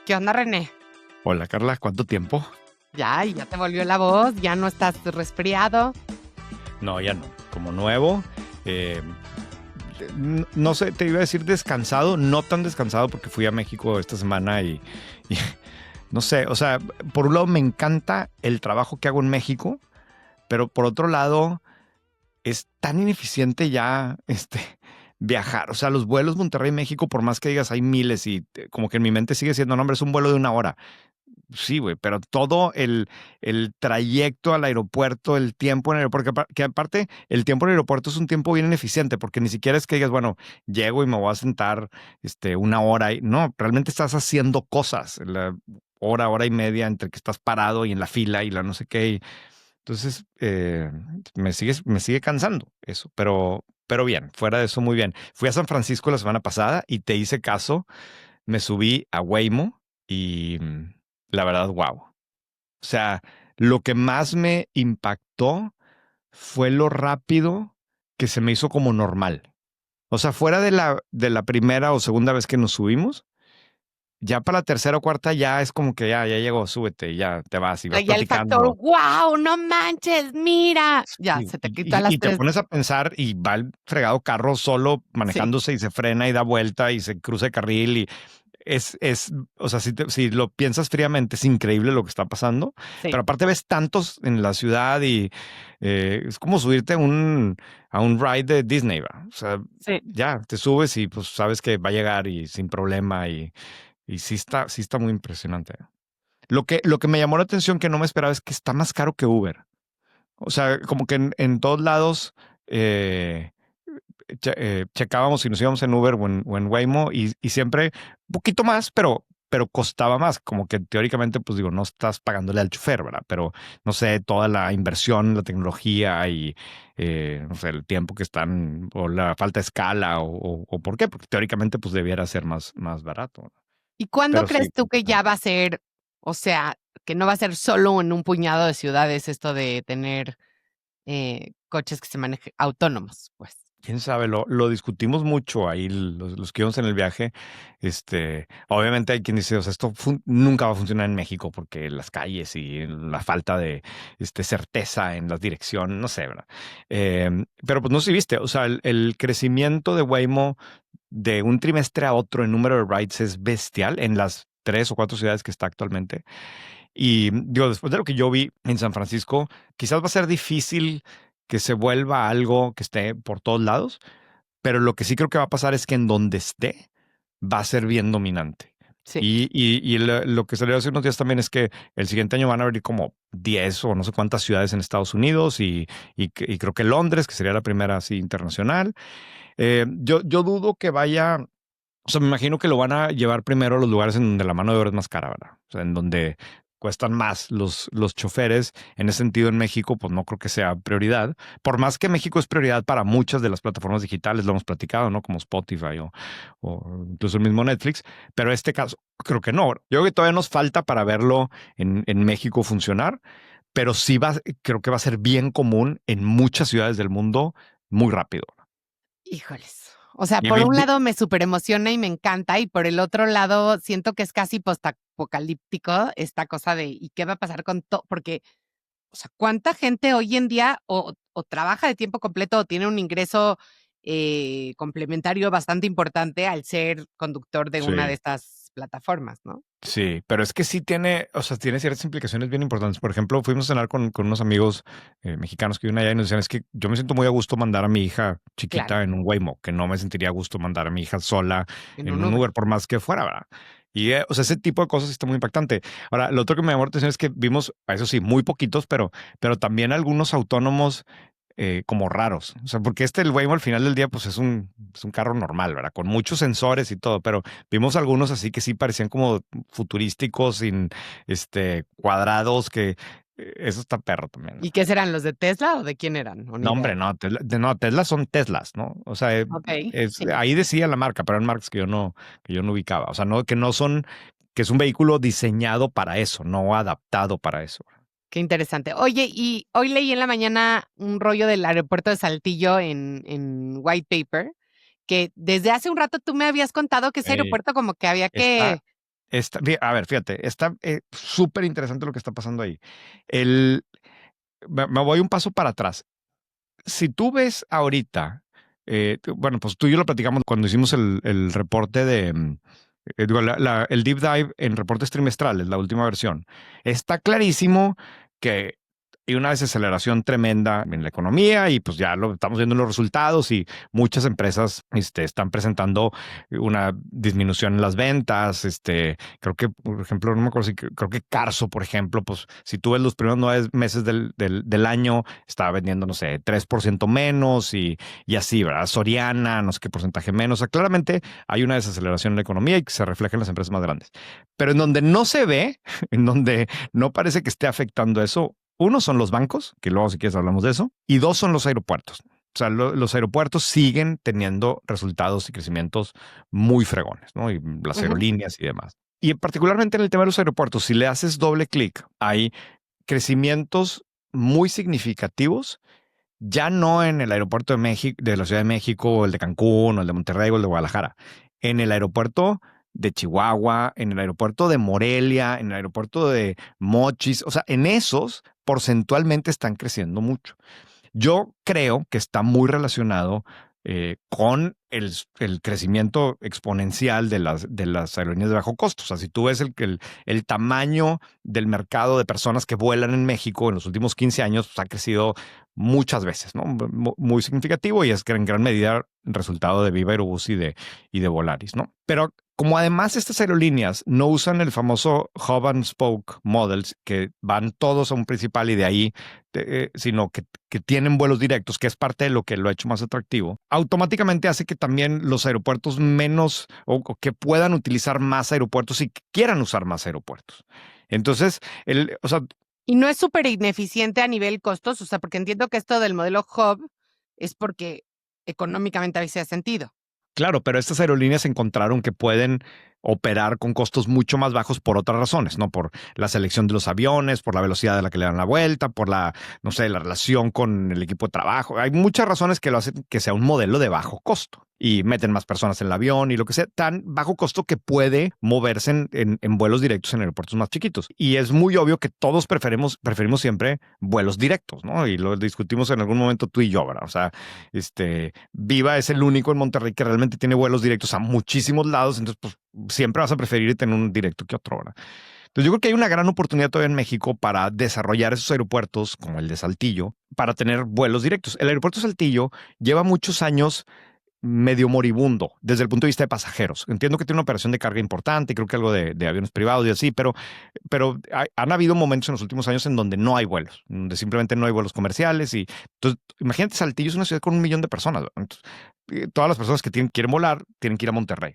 ¿Qué onda, René? Hola Carla, ¿cuánto tiempo? Ya te volvió la voz, ya no estás resfriado. No, ya no. Como nuevo. eh, no sé, te iba a decir descansado, no tan descansado porque fui a México esta semana y no sé, o sea, por un lado me encanta el trabajo que hago en México, pero por otro lado es tan ineficiente ya viajar. O sea, los vuelos Monterrey-México, por más que digas hay miles y como que en mi mente sigue siendo, no, hombre, es un vuelo de 1 hora. Sí, güey, pero todo el trayecto al aeropuerto, el tiempo en el aeropuerto, que aparte el tiempo en el aeropuerto es un tiempo bien ineficiente, porque ni siquiera es que digas, bueno, llego y me voy a sentar 1 hora. No, realmente estás haciendo cosas, la hora y media entre que estás parado y en la fila y la no sé qué. Entonces, me sigue cansando eso, pero bien, fuera de eso, muy bien. Fui a San Francisco la semana pasada y te hice caso, me subí a Waymo y la verdad, wow. O sea, lo que más me impactó fue lo rápido que se me hizo como normal. O sea, fuera de la primera o segunda vez que nos subimos, ya para la tercera o cuarta ya es como que ya llegó, súbete y ya te vas y vas Ya el factor, platicando. wow, no manches, mira. Ya, Y, se te quitó a y- las y te tres. pones a pensar y va el fregado carro solo Sí, manejándose y se frena y da vuelta y se cruza el carril y o sea, si lo piensas fríamente, es increíble lo que está pasando, sí, pero aparte ves tantos en la ciudad y es como subirte a un ride de Disney, ¿va? O sea, sí. ya te subes y pues sabes que va a llegar y sin problema y sí está muy impresionante. Lo que me llamó la atención que no me esperaba es que está más caro que Uber. O sea, como que en todos lados eh, checábamos si nos íbamos en Uber o en Waymo y siempre un poquito más, pero costaba más. Como que teóricamente, pues digo, no estás pagándole al chofer, ¿verdad? Pero no sé, toda la inversión, la tecnología y no sé, el tiempo que están o la falta de escala o por qué, porque teóricamente pues debiera ser más barato, ¿no? ¿Y cuándo Pero sí. crees tú que ya va a ser, o sea, que no va a ser solo en un puñado de ciudades esto de tener coches que se manejen autónomos, pues? Quién sabe, lo discutimos mucho ahí los que íbamos en el viaje. Obviamente hay quien dice, o sea, esto nunca va a funcionar en México porque las calles y la falta de certeza en la dirección, no sé, ¿verdad? Pero pues no sé si viste, o sea, el crecimiento de Waymo de un trimestre a otro en número de rides es bestial en las 3 o 4 ciudades que está actualmente. Y digo, después de lo que yo vi en San Francisco, quizás va a ser difícil que se vuelva algo que esté por todos lados, pero lo que sí creo que va a pasar es que en donde esté va a ser bien dominante. Sí. Y lo que salió hace unos días también es que el siguiente año van a abrir como 10 o no sé cuántas ciudades en Estados Unidos y creo que Londres, que sería la primera así internacional. Yo dudo que vaya, o sea, me imagino que lo van a llevar primero a los lugares en donde la mano de obra es más cara, ¿verdad? O sea, en donde cuestan más los choferes. En ese sentido, en México, pues no creo que sea prioridad. Por más que México es prioridad para muchas de las plataformas digitales, lo hemos platicado, ¿no? Como Spotify o incluso el mismo Netflix. Pero este caso, creo que no. Yo creo que todavía nos falta para verlo en México funcionar, pero sí creo que va a ser bien común en muchas ciudades del mundo muy rápido. Híjoles. O sea, Y por un lado me superemociona y me encanta, y por el otro lado siento que es casi postapocalíptico esta cosa de ¿y qué va a pasar con todo? Porque, o sea, ¿cuánta gente hoy en día o trabaja de tiempo completo o tiene un ingreso complementario bastante importante al ser conductor de una de sí. estas plataformas, ¿no? Sí, pero es que sí tiene, o sea, tiene ciertas implicaciones bien importantes. Por ejemplo, fuimos a cenar con unos amigos mexicanos que viven allá y nos decían, es que yo me siento muy a gusto mandar a mi hija Claro, chiquita en un Waymo, que no me sentiría a gusto mandar a mi hija sola en en un un Uber. Uber, por más que fuera, ¿verdad? Y, o sea, ese tipo de cosas sí está muy impactante. Ahora, lo otro que me llamó la atención es que vimos, a eso sí, muy poquitos, pero también algunos autónomos como raros. O sea, porque el Waymo al final del día, pues es un carro normal, ¿verdad? Con muchos sensores y todo, pero vimos algunos así que sí parecían como futurísticos, sin cuadrados, que eso está perro también, ¿no? ¿Y qué serán los de Tesla o de quién eran? O ni No, idea. hombre, no, Tesla son Teslas, ¿no? O sea, Ok, sí. ahí decía la marca, pero eran marcas que yo no ubicaba. O sea, no, que no son, que es un vehículo diseñado para eso, no adaptado para eso. Qué interesante. Oye, y hoy leí en la mañana un rollo del aeropuerto de Saltillo en White Paper, que desde hace un rato tú me habías contado que ese Ey, aeropuerto como que había está, que A ver, fíjate, está súper interesante lo que está pasando ahí. El, me voy un paso para atrás. Si tú ves ahorita, bueno, pues tú y yo lo platicamos cuando hicimos el reporte de, digo, el deep dive en reportes trimestrales, la última versión. Está clarísimo que hay una desaceleración tremenda en la economía y pues ya lo estamos viendo en los resultados y muchas empresas están presentando una disminución en las ventas. Creo que, por ejemplo, no me acuerdo si creo que Carso, por ejemplo, pues si tú ves los primeros 9 meses del año, estaba vendiendo, no sé, 3% menos y así, ¿verdad? Soriana, no sé qué porcentaje menos. O sea, claramente hay una desaceleración en la economía y que se refleja en las empresas más grandes. Pero en donde no se ve, en donde no parece que esté afectando eso, uno son los bancos, que luego si quieres hablamos de eso, y dos son los aeropuertos. O sea, los aeropuertos siguen teniendo resultados y crecimientos muy fregones, ¿no? Y las Ujú. aerolíneas y demás. Y particularmente en el tema de los aeropuertos, si le haces doble clic, hay crecimientos muy significativos, ya no en el aeropuerto de México, de la Ciudad de México, o el de Cancún, o el de Monterrey, o el de Guadalajara, en el aeropuerto de Chihuahua, en el aeropuerto de Morelia, en el aeropuerto de Mochis, o sea, en esos porcentualmente están creciendo mucho. Yo creo que está muy relacionado con el crecimiento exponencial de las aerolíneas de bajo costo. O sea, si tú ves el tamaño del mercado de personas que vuelan en México en los últimos 15 años, pues ha crecido muchas veces, ¿no? Muy significativo y es que en gran medida resultado de Viva Aerobús y de Volaris, ¿no? Pero como además estas aerolíneas no usan el famoso hub and spoke models, que van todos a un principal y de ahí, sino que tienen vuelos directos, que es parte de lo que lo ha hecho más atractivo, automáticamente hace que también los aeropuertos menos o que puedan utilizar más aeropuertos y que quieran usar más aeropuertos. Entonces, o sea, Y no es súper ineficiente a nivel costos, o sea, porque entiendo que esto del modelo hub es porque económicamente a veces hace sentido. claro, pero estas aerolíneas encontraron que pueden operar con costos mucho más bajos por otras razones, ¿no? Por la selección de los aviones, por la velocidad a la que le dan la vuelta, por la, no sé, la relación con el equipo de trabajo. Hay muchas razones que lo hacen que sea un modelo de bajo costo y meten más personas en el avión y lo que sea, tan bajo costo que puede moverse en vuelos directos en aeropuertos más chiquitos. Y es muy obvio que todos preferimos siempre vuelos directos, ¿no? Y lo discutimos en algún momento tú y yo, ¿verdad? O sea, Viva es el único en Monterrey que realmente tiene vuelos directos a muchísimos lados, entonces pues siempre vas a preferir tener un directo que otro, ¿verdad? Entonces yo creo que hay una gran oportunidad todavía en México para desarrollar esos aeropuertos como el de Saltillo, para tener vuelos directos. El aeropuerto de Saltillo lleva muchos años medio moribundo desde el punto de vista de pasajeros. Entiendo que tiene una operación de carga importante, creo que algo de aviones privados y así, pero han habido momentos en los últimos años en donde no hay vuelos, donde simplemente no hay vuelos comerciales. Y entonces, imagínate, Saltillo es una ciudad con 1 millón de personas, ¿no? Entonces, todas las personas que quieren volar tienen que ir a Monterrey.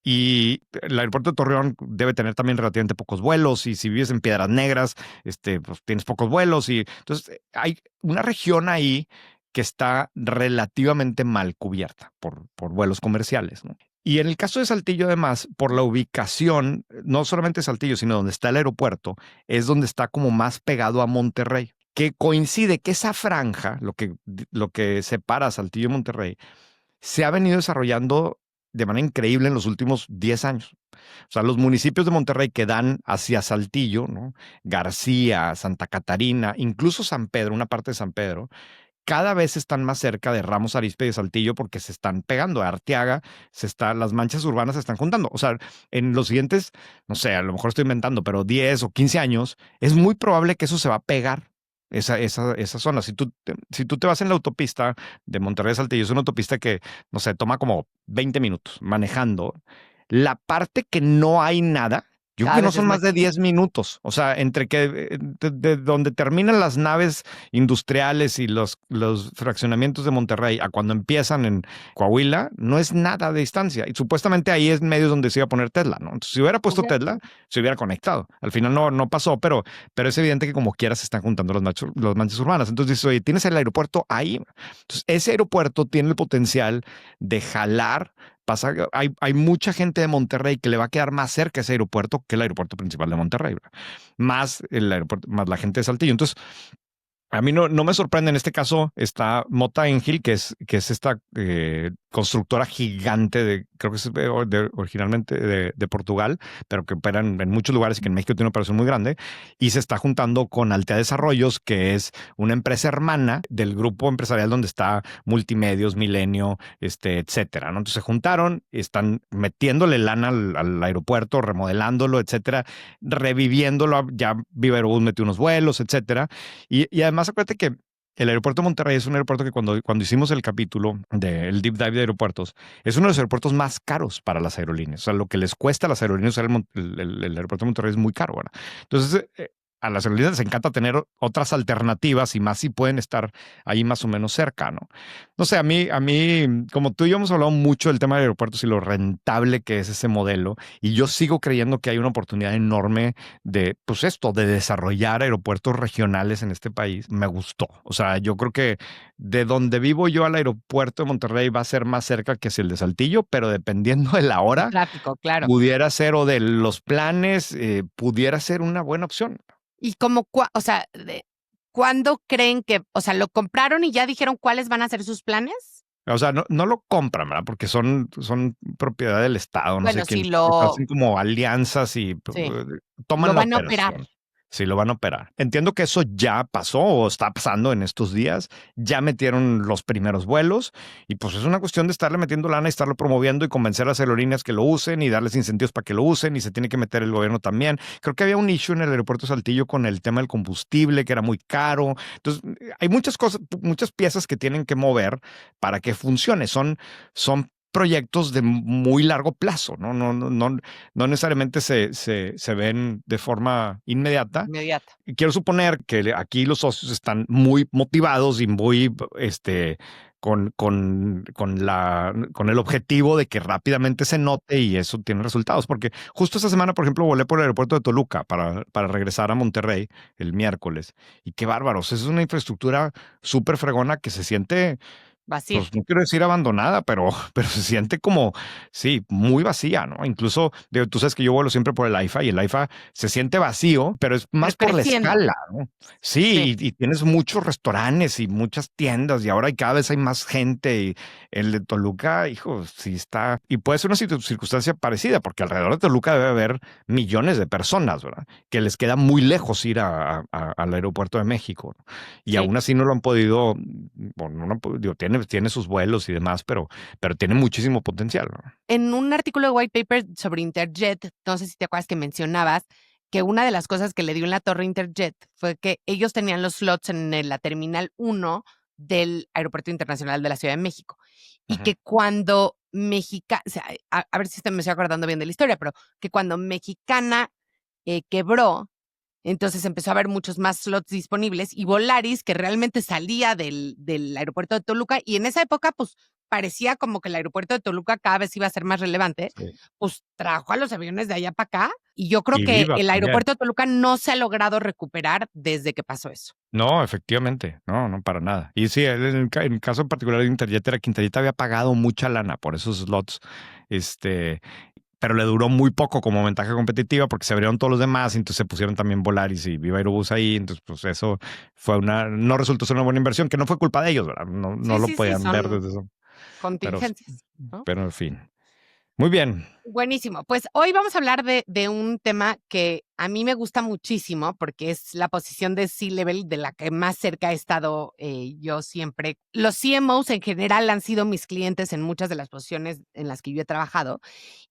Y el aeropuerto de Torreón debe tener también relativamente pocos vuelos. Y si vives en Piedras Negras, pues tienes pocos vuelos. Y entonces hay una región ahí que está relativamente mal cubierta por vuelos comerciales, ¿no? Y en el caso de Saltillo, además, por la ubicación, no solamente Saltillo, sino donde está el aeropuerto, es donde está como más pegado a Monterrey, que coincide que esa franja, lo que separa a Saltillo y Monterrey, se ha venido desarrollando de manera increíble en los últimos 10 años. O sea, los municipios de Monterrey que dan hacia Saltillo, ¿no? García, Santa Catarina, incluso San Pedro, una parte de San Pedro, cada vez están más cerca de Ramos Arizpe y de Saltillo porque se están pegando. Arteaga, las manchas urbanas se están juntando. O sea, en los siguientes, no sé, a lo mejor estoy inventando, pero 10 o 15 años, es muy probable que eso se va a pegar. Esa zona. Si tú te vas en la autopista de Monterrey a Saltillo, es una autopista que, no sé, toma como 20 minutos manejando. La parte que no hay nada, yo creo Cada que no vez es son más más de chiquito. 10 minutos. O sea, entre que de donde terminan las naves industriales y los fraccionamientos de Monterrey a cuando empiezan en Coahuila, no es nada de distancia. Y supuestamente ahí es medio donde se iba a poner Tesla, ¿no? Entonces, si hubiera puesto Ujú. Tesla, se hubiera conectado. Al final no pasó, pero es evidente que como quiera se están juntando las manchas urbanas. Entonces dices, oye, tienes el aeropuerto ahí. Entonces, ese aeropuerto tiene el potencial de jalar. Hay mucha gente de Monterrey que le va a quedar más cerca ese aeropuerto que el aeropuerto principal de Monterrey, ¿verdad? Más el aeropuerto, más la gente de Saltillo. Entonces, a mí no me sorprende. En este caso está Mota Engil, que es esta constructora gigante creo que es originalmente de Portugal, pero que operan en muchos lugares y que en México tiene una operación muy grande, y se está juntando con Altea Desarrollos, que es una empresa hermana del grupo empresarial donde está Multimedios, Milenio, etcétera, ¿no? Entonces se juntaron, están metiéndole lana al aeropuerto, remodelándolo, etcétera, reviviéndolo. Ya Viva Aerobús metió unos vuelos, etcétera. Y además, acuérdate que el aeropuerto de Monterrey es un aeropuerto que cuando hicimos el capítulo del deep dive de aeropuertos, es uno de los aeropuertos más caros para las aerolíneas. O sea, lo que les cuesta a las aerolíneas usar el aeropuerto de Monterrey es muy caro, ¿verdad? Entonces, a las aerolíneas les encanta tener otras alternativas y más si pueden estar ahí más o menos cerca, ¿no? No sé, a mí, como tú y yo hemos hablado mucho del tema de aeropuertos y lo rentable que es ese modelo, y yo sigo creyendo que hay una oportunidad enorme de, pues esto, de desarrollar aeropuertos regionales en este país. Me gustó. O sea, yo creo que de donde vivo yo al aeropuerto de Monterrey va a ser más cerca que si el de Saltillo, pero dependiendo de la El hora, tráfico, claro. pudiera ser, o de los planes, pudiera ser una buena opción. Y como, o sea, ¿cuándo creen que, o sea, lo compraron y ya dijeron cuáles van a ser sus planes? O sea, no lo compran, ¿verdad? Porque son propiedad del Estado, no sé Bueno, quién. si lo, Hacen como alianzas y sí, toman lo la van a operar. operación. Sí, lo van a operar. Entiendo que eso ya pasó o está pasando en estos días. Ya metieron los primeros vuelos y pues es una cuestión de estarle metiendo lana y estarlo promoviendo y convencer a las aerolíneas que lo usen y darles incentivos para que lo usen, y se tiene que meter el gobierno también. Creo que había un issue en el aeropuerto de Saltillo con el tema del combustible, que era muy caro. Entonces, hay muchas cosas, muchas piezas que tienen que mover para que funcione. Son proyectos de muy largo plazo, ¿no? No necesariamente se ven de forma inmediata. Inmediata. Y quiero suponer que aquí los socios están muy motivados y muy, con el objetivo de que rápidamente se note y eso tiene resultados. Porque justo esta semana, por ejemplo, volé por el aeropuerto de Toluca para regresar a Monterrey el miércoles. Y qué bárbaros. Es una infraestructura súper fregona que se siente, Vacía. pues no quiero decir abandonada, pero se siente como, sí, muy vacía, ¿no? Incluso, digo, tú sabes que yo vuelo siempre por el AIFA y el AIFA se siente vacío, pero es Pero más por la creciendo. escala, ¿no? Sí. Sí, y tienes muchos restaurantes y muchas tiendas y ahora cada vez hay más gente, y el de Toluca, hijo, sí está, y puede ser una circunstancia parecida porque alrededor de Toluca debe haber millones de personas, ¿verdad? Que les queda muy lejos ir al aeropuerto de México, ¿no? Y Sí. aún así no lo han podido, bueno, no lo han digo, tiene sus vuelos y demás, pero tiene muchísimo potencial, ¿no? En un artículo de White Paper sobre Interjet, no sé si te acuerdas que mencionabas que una de las cosas que le dio en la torre Interjet fue que ellos tenían los slots en la Terminal 1 del Aeropuerto Internacional de la Ciudad de México. Y Ujú. que cuando Mexicana, o sea, a ver si me estoy acordando bien de la historia, pero que cuando Mexicana quebró, entonces empezó a haber muchos más slots disponibles y Volaris, que realmente salía del aeropuerto de Toluca, y en esa época, pues parecía como que el aeropuerto de Toluca cada vez iba a ser más relevante, Sí. pues trajo a los aviones de allá para acá. Y yo creo Y que Viva el también. aeropuerto de Toluca no se ha logrado recuperar desde que pasó eso. No, efectivamente, no, para nada. Y sí, en el caso en particular de Interjet era que Interjet había pagado mucha lana por esos slots, este, pero le duró muy poco como ventaja competitiva porque se abrieron todos los demás y entonces se pusieron también Volaris y Viva Aerobús ahí, entonces pues eso no resultó ser una buena inversión, que no fue culpa de ellos, ¿verdad? No Sí, lo sí, sí, podían ver son desde eso, pero, contingencias, ¿no? pero en fin. Muy bien. Buenísimo. Pues hoy vamos a hablar de un tema que a mí me gusta muchísimo porque es la posición de C-Level de la que más cerca he estado yo siempre. Los CMOs en general han sido mis clientes en muchas de las posiciones en las que yo he trabajado.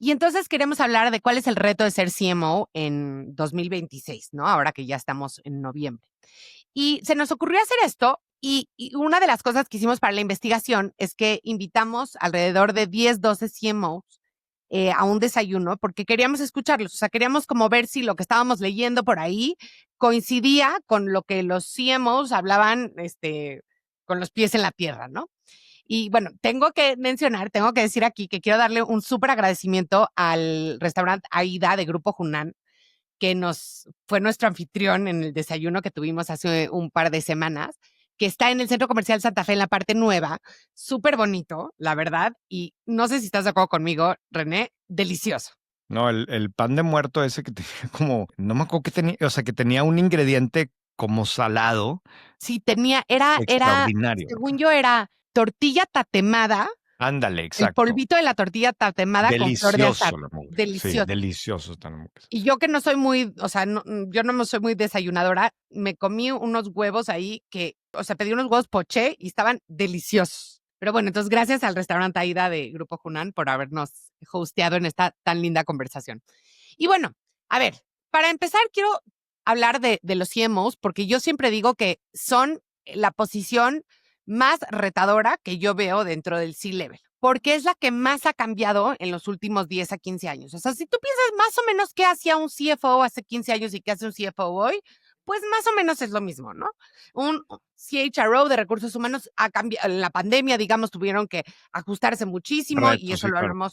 Y entonces queremos hablar de cuál es el reto de ser CMO en 2026, ¿no? Ahora que ya estamos en noviembre. Y se nos ocurrió hacer esto. Y una de las cosas que hicimos para la investigación es que invitamos alrededor de 10, 12 CMOs a un desayuno porque queríamos escucharlos, o sea, queríamos como ver si lo que estábamos leyendo por ahí coincidía con lo que los CMOs hablaban, con los pies en la tierra, ¿no? Y bueno, tengo que decir aquí que quiero darle un súper agradecimiento al restaurante Aida de Grupo Junán, que fue nuestro anfitrión en el desayuno que tuvimos hace un par de semanas, que está en el Centro Comercial Santa Fe, en la parte nueva, súper bonito, la verdad, y no sé si estás de acuerdo conmigo, René, delicioso. No, el pan de muerto ese que tenía como, no me acuerdo que tenía, o sea, que tenía un ingrediente como salado Sí, era, extraordinario. según yo, era tortilla tatemada Ándale, El exacto. polvito de la tortilla tatemada con flor de azar. Delicioso la hamburguesa. Sí, Delicioso. delicioso está la hamburguesa. Y yo que no soy muy, o sea, yo no me soy muy desayunadora, me comí unos huevos ahí que, o sea, pedí unos huevos poché y estaban deliciosos. Pero bueno, entonces gracias al restaurante Aida de Grupo Hunan por habernos hosteado en esta tan linda conversación. Y bueno, a ver, para empezar quiero hablar de los CMOs porque yo siempre digo que son la posición más retadora que yo veo dentro del C-Level, porque es la que más ha cambiado en los últimos 10 a 15 años. O sea, si tú piensas más o menos qué hacía un CFO hace 15 años y qué hace un CFO hoy, pues más o menos es lo mismo, ¿no? Un CHRO de recursos humanos ha cambiado, en la pandemia, digamos, tuvieron que ajustarse muchísimo y Reto, eso sí, lo claro. hablamos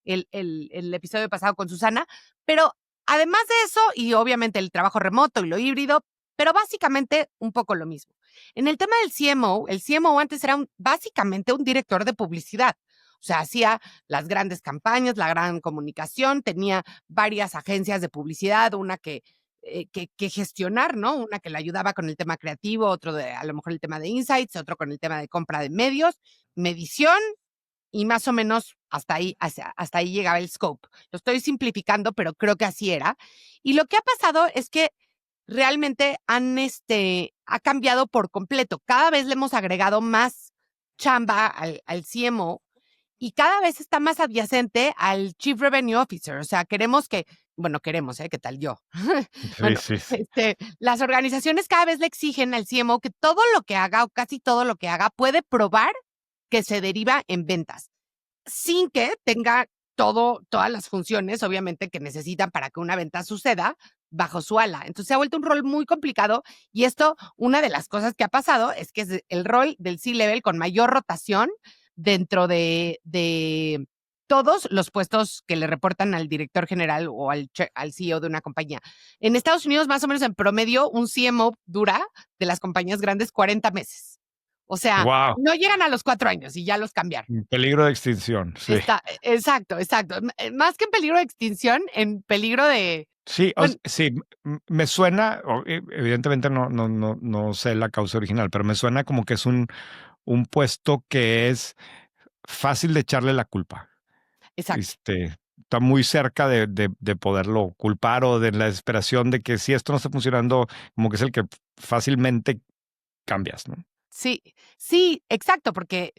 el episodio pasado con Susana, pero además de eso, y obviamente el trabajo remoto y lo híbrido, pero básicamente un poco lo mismo. En el tema del CMO, el CMO antes era básicamente un director de publicidad. O sea, hacía las grandes campañas, la gran comunicación, tenía varias agencias de publicidad, una que gestionar, ¿no? Una que le ayudaba con el tema creativo, otro de a lo mejor el tema de insights, otro con el tema de compra de medios, medición y más o menos hasta ahí llegaba el scope. Lo estoy simplificando, pero creo que así era. Y lo que ha pasado es que realmente ha cambiado por completo. Cada vez le hemos agregado más chamba al CMO y cada vez está más adyacente al Chief Revenue Officer. O sea, queremos, ¿qué tal yo? Sí, Bueno, sí, sí. las organizaciones cada vez le exigen al CMO que todo lo que haga o casi todo lo que haga puede probar que se deriva en ventas, sin que tenga todas las funciones, obviamente, que necesitan para que una venta suceda bajo su ala. Entonces se ha vuelto un rol muy complicado y esto, una de las cosas que ha pasado es que es el rol del C-Level con mayor rotación dentro de todos los puestos que le reportan al director general o al CEO de una compañía. En Estados Unidos, más o menos en promedio, un CMO dura de las compañías grandes 40 meses. O sea, Wow. no llegan a los 4 años y ya los cambiaron. Peligro de extinción, sí. Exacto. Más que en peligro de extinción, en peligro de, Sí, bueno, sí, me suena, evidentemente no sé la causa original, pero me suena como que es un puesto que es fácil de echarle la culpa. exacto. Está muy cerca de poderlo culpar o de la desesperación de que si esto no está funcionando, como que es el que fácilmente cambias, ¿no? Sí, exacto, porque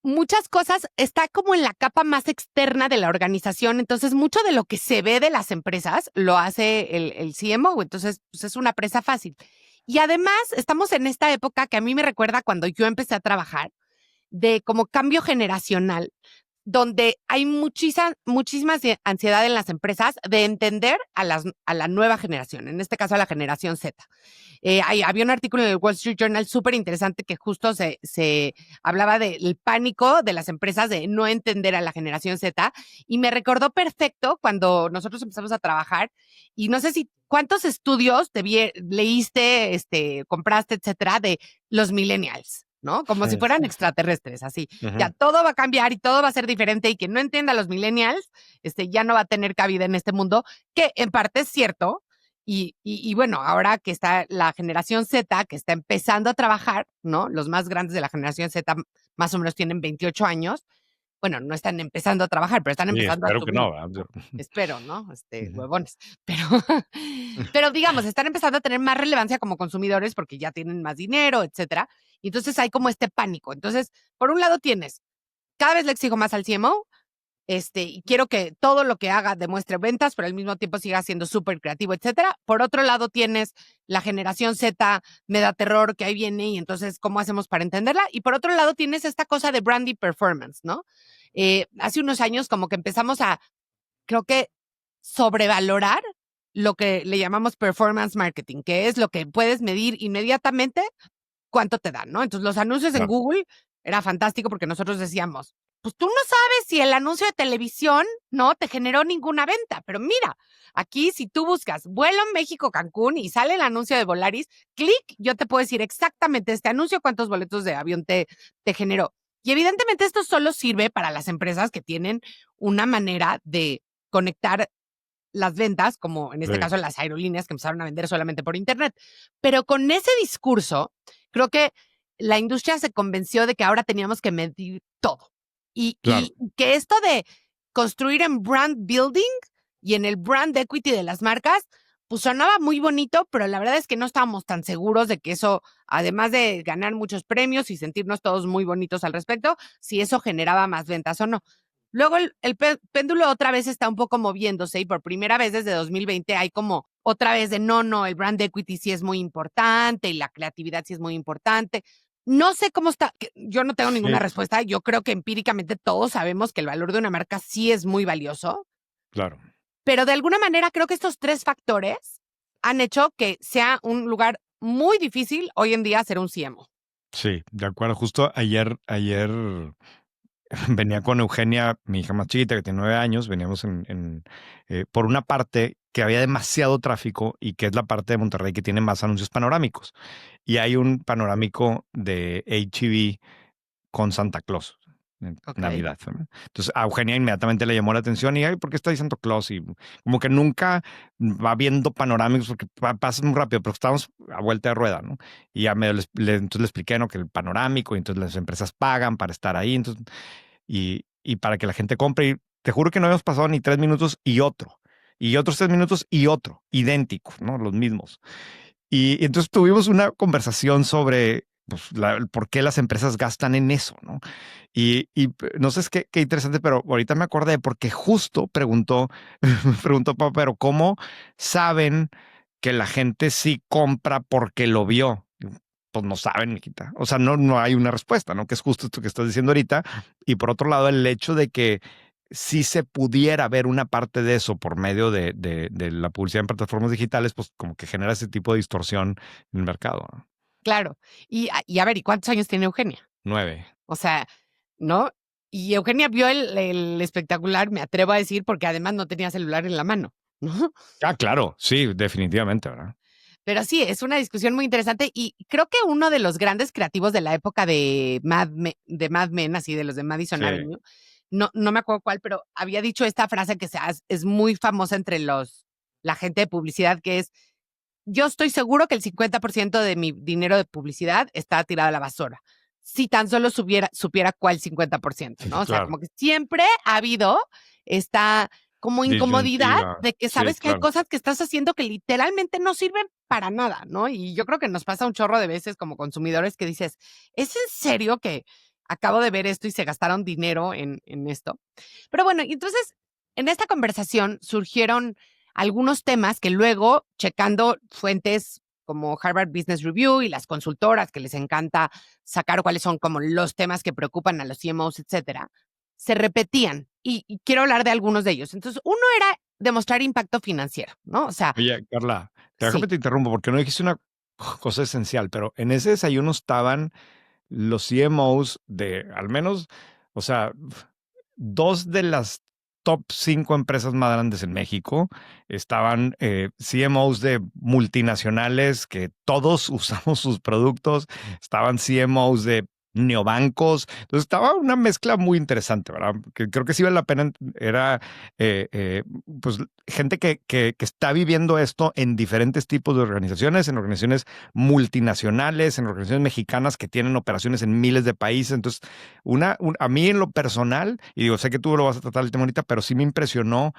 muchas cosas está como en la capa más externa de la organización, entonces mucho de lo que se ve de las empresas lo hace el CMO, entonces pues es una presa fácil. Y además estamos en esta época que a mí me recuerda cuando yo empecé a trabajar, de como cambio generacional, donde hay muchísima ansiedad en las empresas de entender a la nueva generación, en este caso a la generación Z. Había un artículo en el Wall Street Journal súper interesante que justo se hablaba del pánico de las empresas de no entender a la generación Z y me recordó perfecto cuando nosotros empezamos a trabajar y no sé si cuántos estudios leíste, compraste, etcétera, de los millennials, ¿no? Como si fueran extraterrestres, así. Ya todo va a cambiar y todo va a ser diferente y quien no entienda a los millennials, ya no va a tener cabida en este mundo, que en parte es cierto. Y bueno, ahora que está la generación Z, que está empezando a trabajar, ¿no? Los más grandes de la generación Z más o menos tienen 28 años. Bueno, no están empezando a trabajar, pero están Sí, empezando a espero que subir, no, ¿verdad? ¿no? Espero, ¿no? Ujú. Huevones. Pero digamos, están empezando a tener más relevancia como consumidores porque ya tienen más dinero, etcétera. Y entonces hay como este pánico. Entonces, por un lado tienes, cada vez le exijo más al CMO, y quiero que todo lo que haga demuestre ventas, pero al mismo tiempo siga siendo súper creativo, etcétera. Por otro lado, tienes la generación Z, me da terror que ahí viene y entonces, ¿cómo hacemos para entenderla? Y por otro lado, tienes esta cosa de brand y performance, ¿no? Hace unos años como que empezamos a, creo que, sobrevalorar lo que le llamamos performance marketing, que es lo que puedes medir inmediatamente cuánto te dan, ¿no? Entonces, los anuncios en Claro. Google era fantástico porque nosotros decíamos, pues tú no sabes si el anuncio de televisión no te generó ninguna venta, pero mira, aquí si tú buscas vuelo México-Cancún y sale el anuncio de Volaris, clic, yo te puedo decir exactamente este anuncio, cuántos boletos de avión te generó. Y evidentemente esto solo sirve para las empresas que tienen una manera de conectar las ventas, como en este Sí. caso las aerolíneas que empezaron a vender solamente por internet. Pero con ese discurso, creo que la industria se convenció de que ahora teníamos que medir todo. Claro. Y que esto de construir en brand building y en el brand equity de las marcas, pues sonaba muy bonito, pero la verdad es que no estábamos tan seguros de que eso, además de ganar muchos premios y sentirnos todos muy bonitos al respecto, si eso generaba más ventas o no. Luego el péndulo otra vez está un poco moviéndose y por primera vez desde 2020 hay como otra vez de no, el brand equity sí es muy importante y la creatividad sí es muy importante. No sé cómo está, yo no tengo ninguna Sí, respuesta, yo creo que empíricamente todos sabemos que el valor de una marca sí es muy valioso, claro. pero de alguna manera creo que estos tres factores han hecho que sea un lugar muy difícil hoy en día ser un CMO. Sí, de acuerdo. Justo ayer venía con Eugenia, mi hija más chiquita, que tiene 9 años. Veníamos por una parte que había demasiado tráfico y que es la parte de Monterrey que tiene más anuncios panorámicos. Y hay un panorámico de H-E-B con Santa Claus en Ok. Navidad, ¿no? Entonces a Eugenia inmediatamente le llamó la atención y, ay, ¿por qué está ahí Santa Claus? Y como que nunca va viendo panorámicos porque pasa muy rápido, pero estamos a vuelta de rueda, ¿no? Y ya entonces le expliqué, ¿no? Que el panorámico, y entonces las empresas pagan para estar ahí, entonces, y para que la gente compre. Y te juro que no habíamos pasado ni 3 minutos y otro, y otros 3 minutos y otro, idénticos, ¿no? Los mismos. Y entonces tuvimos una conversación sobre pues, el por qué las empresas gastan en eso, ¿no? No sé, es qué interesante, pero ahorita me acordé porque justo preguntó Pau, pero ¿cómo saben que la gente sí compra porque lo vio? Pues no saben, mijita. O sea, no hay una respuesta, ¿no? Que es justo esto que estás diciendo ahorita. Y por otro lado, el hecho de que si se pudiera ver una parte de eso por medio de la publicidad en plataformas digitales, pues como que genera ese tipo de distorsión en el mercado, ¿no? Claro. Y a ver, ¿y cuántos años tiene Eugenia? 9. O sea, ¿no? Y Eugenia vio el espectacular, me atrevo a decir, porque además no tenía celular en la mano, ¿no? Ah, claro, sí, definitivamente, ¿verdad? Pero sí, es una discusión muy interesante y creo que uno de los grandes creativos de la época de Mad Men, así de los de Madison Sí, Avenue, no me acuerdo cuál, pero había dicho esta frase que es muy famosa entre la gente de publicidad, que es, yo estoy seguro que el 50% de mi dinero de publicidad está tirado a la basura. Si tan solo supiera cuál 50%, ¿no? O sea, claro. como que siempre ha habido esta como incomodidad Disyuntiva, de que sí, sabes que hay claro. cosas que estás haciendo que literalmente no sirven para nada, ¿no? Y yo creo que nos pasa un chorro de veces como consumidores que dices, ¿es en serio que acabo de ver esto y se gastaron dinero en esto? Pero bueno, y entonces en esta conversación surgieron algunos temas que luego, checando fuentes como Harvard Business Review y las consultoras que les encanta sacar cuáles son como los temas que preocupan a los CMOs, etcétera, se repetían. Y quiero hablar de algunos de ellos. Entonces, uno era demostrar impacto financiero, ¿no? O sea, Oye, Carla, déjame sí, te interrumpo porque no dijiste una cosa esencial, pero en ese desayuno estaban los CMOs de al menos, o sea, dos de las top 5 empresas más grandes en México. Estaban CMOs de multinacionales que todos usamos sus productos. Estaban CMOs de neobancos. Entonces estaba una mezcla muy interesante, ¿verdad? Que creo que sí vale la pena. Era pues gente que está viviendo esto en diferentes tipos de organizaciones, en organizaciones multinacionales, en organizaciones mexicanas que tienen operaciones en miles de países. Entonces, a mí en lo personal, y digo, sé que tú lo vas a tratar el tema ahorita, pero sí me impresionó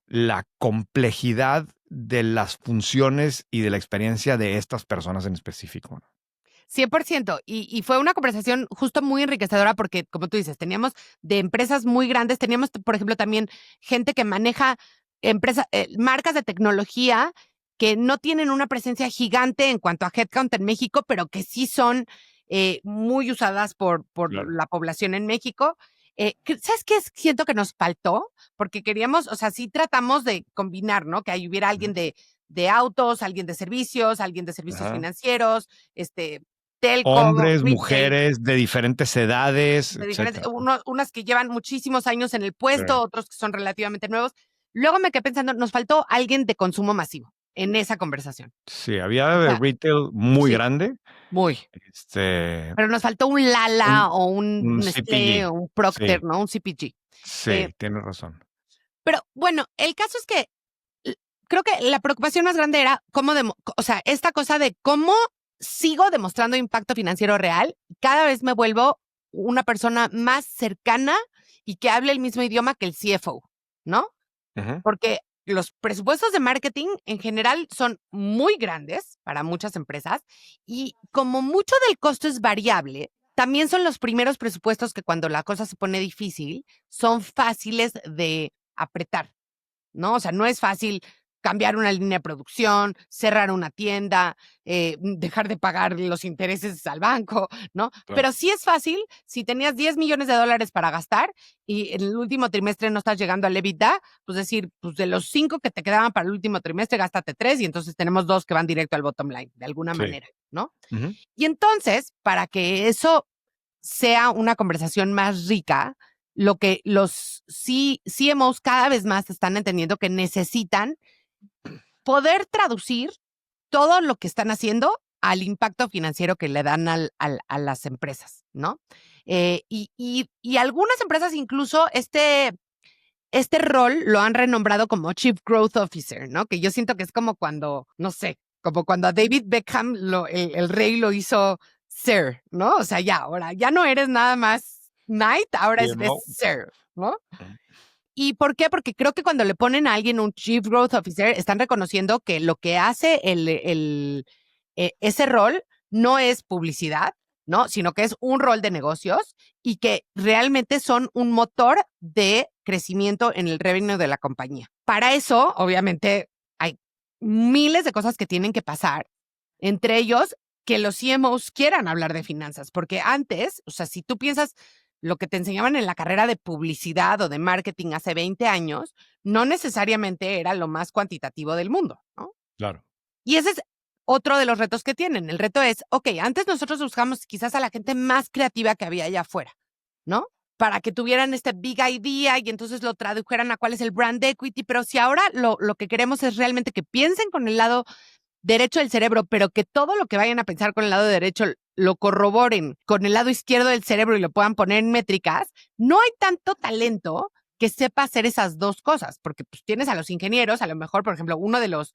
la complejidad de las funciones y de la experiencia de estas personas en específico. 100%. Y fue una conversación justo muy enriquecedora porque, como tú dices, teníamos de empresas muy grandes, teníamos, por ejemplo, también gente que maneja marcas de tecnología que no tienen una presencia gigante en cuanto a headcount en México, pero que sí son muy usadas por Claro. la población en México. ¿Sabes qué siento que nos faltó? Porque queríamos, o sea, sí tratamos de combinar, ¿no? Que ahí hubiera alguien de autos, alguien de servicios Ajá. financieros, este, telco, Hombres, retail, mujeres de diferentes edades, de diferentes, etcétera. unas que llevan muchísimos años en el Sí. puesto, otros que son relativamente nuevos. Luego me quedé pensando, nos faltó alguien de consumo masivo en esa conversación. Sí, había O de sea, retail muy sí, grande. muy. Este, Pero nos faltó un Lala un, o un un Nestlé CPG. o un Sí, Procter, ¿no? Un CPG. Eh, sí, tienes razón. pero bueno, el caso es que l- creo que la preocupación más grande era o sea, esta cosa de cómo sigo demostrando impacto financiero real, cada vez me vuelvo una persona más cercana y que hable el mismo idioma que el CFO, ¿no? Ujú. Porque los presupuestos de marketing en general son muy grandes para muchas empresas y como mucho del costo es variable, también son los primeros presupuestos que cuando la cosa se pone difícil son fáciles de apretar, ¿no? O sea, no es fácil cambiar una línea de producción, cerrar una tienda, dejar de pagar los intereses al banco, ¿no? Claro. Pero sí es fácil si tenías $10 millones para gastar y en el último trimestre no estás llegando al EBITDA, pues decir, pues de los 5 que te quedaban para el último trimestre, gástate 3 y entonces tenemos 2 que van directo al bottom line, de alguna Sí. manera, ¿no? Ujú. Y entonces, para que eso sea una conversación más rica, lo que los CMOs cada vez más están entendiendo que necesitan poder traducir todo lo que están haciendo al impacto financiero que le dan a las empresas, ¿no? Y algunas empresas incluso este rol lo han renombrado como Chief Growth Officer, ¿no? Que yo siento que es como cuando, no sé, como cuando a David Beckham el rey lo hizo Sir, ¿no? O sea, ya, ahora ya no eres nada más Knight, ahora es CMO. Sir, ¿no? Ujú. ¿Y por qué? Porque creo que cuando le ponen a alguien un Chief Growth Officer, están reconociendo que lo que hace ese rol no es publicidad, ¿no? Sino que es un rol de negocios y que realmente son un motor de crecimiento en el revenue de la compañía. Para eso, obviamente, hay miles de cosas que tienen que pasar, entre ellos que los CMOs quieran hablar de finanzas, porque antes, o sea, si tú piensas lo que te enseñaban en la carrera de publicidad o de marketing hace 20 años, no necesariamente era lo más cuantitativo del mundo, ¿no? Claro. Y ese es otro de los retos que tienen. El reto es, ok, antes nosotros buscamos quizás a la gente más creativa que había allá afuera, ¿no? Para que tuvieran este big idea y entonces lo tradujeran a cuál es el brand equity, pero si ahora lo que queremos es realmente que piensen con el lado derecho del cerebro, pero que todo lo que vayan a pensar con el lado derecho lo corroboren con el lado izquierdo del cerebro y lo puedan poner en métricas, no hay tanto talento que sepa hacer esas dos cosas, porque pues tienes a los ingenieros, a lo mejor, por ejemplo, uno de los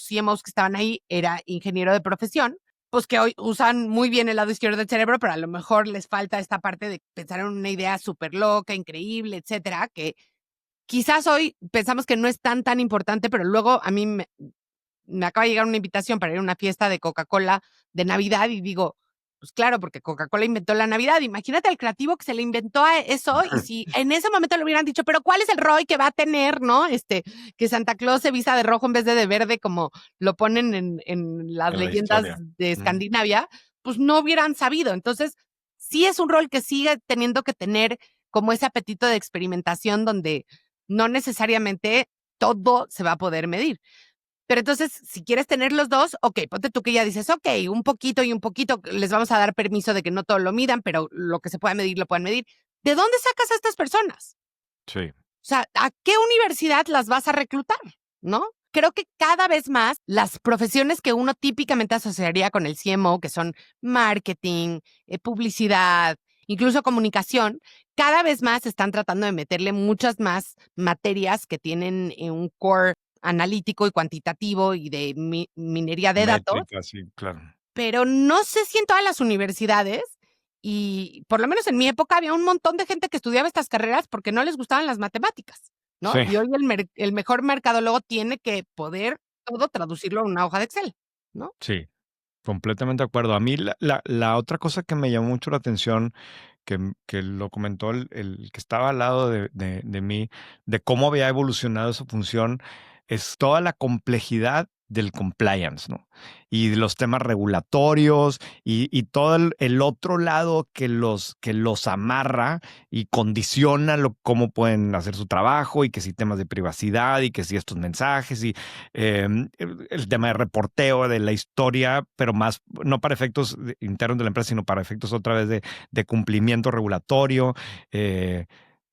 CMOs que estaban ahí era ingeniero de profesión, pues que hoy usan muy bien el lado izquierdo del cerebro, pero a lo mejor les falta esta parte de pensar en una idea súper loca, increíble, etcétera, que quizás hoy pensamos que no es tan importante, pero luego a mí me acaba de llegar una invitación para ir a una fiesta de Coca-Cola de Navidad y digo, pues claro, porque Coca-Cola inventó la Navidad. Imagínate al creativo que se le inventó a eso y si en ese momento le hubieran dicho, pero ¿cuál es el ROI que va a tener, no? Que Santa Claus se vista de rojo en vez de verde, como lo ponen en las En la leyendas historia. de Ujú. Escandinavia, pues no hubieran sabido. Entonces, sí es un rol que sigue teniendo que tener como ese apetito de experimentación donde no necesariamente todo se va a poder medir. Pero entonces, si quieres tener los dos, ok, ponte tú que ya dices, ok, un poquito y un poquito, les vamos a dar permiso de que no todo lo midan, pero lo que se pueda medir, lo puedan medir. ¿De dónde sacas a estas personas? Sí. O sea, ¿a qué universidad las vas a reclutar? ¿No? Creo que cada vez más las profesiones que uno típicamente asociaría con el CMO, que son marketing, publicidad, incluso comunicación, cada vez más están tratando de meterle muchas más materias que tienen un core analítico y cuantitativo y de minería de datos, Métricas, sí, claro. pero no sé si en todas las universidades, y por lo menos en mi época había un montón de gente que estudiaba estas carreras porque no les gustaban las matemáticas, ¿no? Sí. Y hoy el mejor mercadólogo tiene que poder todo traducirlo en una hoja de Excel, ¿no? Sí, completamente de acuerdo. A mí la otra cosa que me llamó mucho la atención, que lo comentó el que estaba al lado de mí, de cómo había evolucionado su función, es toda la complejidad del compliance, ¿no? Y de los temas regulatorios y todo el otro lado que los amarra y condiciona cómo pueden hacer su trabajo y que si temas de privacidad y que si estos mensajes y el tema de reporteo de la historia, pero más, no para efectos internos de la empresa, sino para efectos otra vez de cumplimiento regulatorio.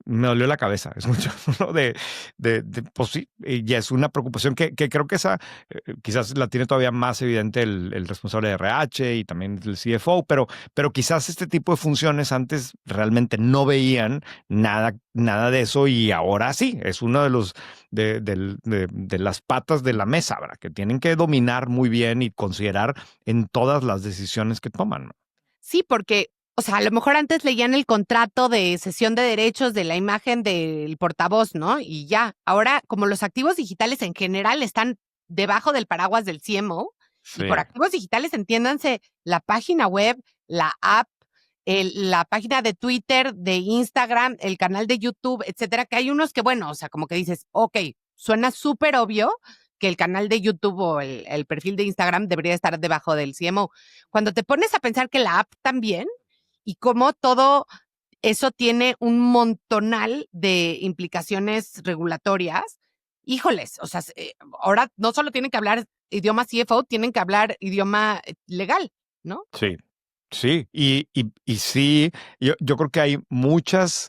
Me dolió la cabeza, es mucho, ¿no? Pues sí, y ya es una preocupación que creo que esa quizás la tiene todavía más evidente el responsable de RH y también el CFO, pero quizás este tipo de funciones antes realmente no veían nada de eso y ahora sí, es uno de los de las patas de la mesa, ¿verdad? Que tienen que dominar muy bien y considerar en todas las decisiones que toman, ¿no? Sí, porque O sea, a lo mejor antes leían el contrato de cesión de derechos de la imagen del portavoz, ¿no? Y ya, ahora como los activos digitales en general están debajo del paraguas del CMO, y Sí, por activos digitales entiéndanse la página web, la app, la página de Twitter, de Instagram, el canal de YouTube, etcétera, que hay unos que, bueno, o sea, como que dices, ok, suena súper obvio que el canal de YouTube o el perfil de Instagram debería estar debajo del CMO. Cuando te pones a pensar que la app también, y cómo todo eso tiene un montonal de implicaciones regulatorias. Híjoles, o sea, ahora no solo tienen que hablar idioma CFO, tienen que hablar idioma legal, ¿no? sí, sí. Y sí, yo creo que hay muchas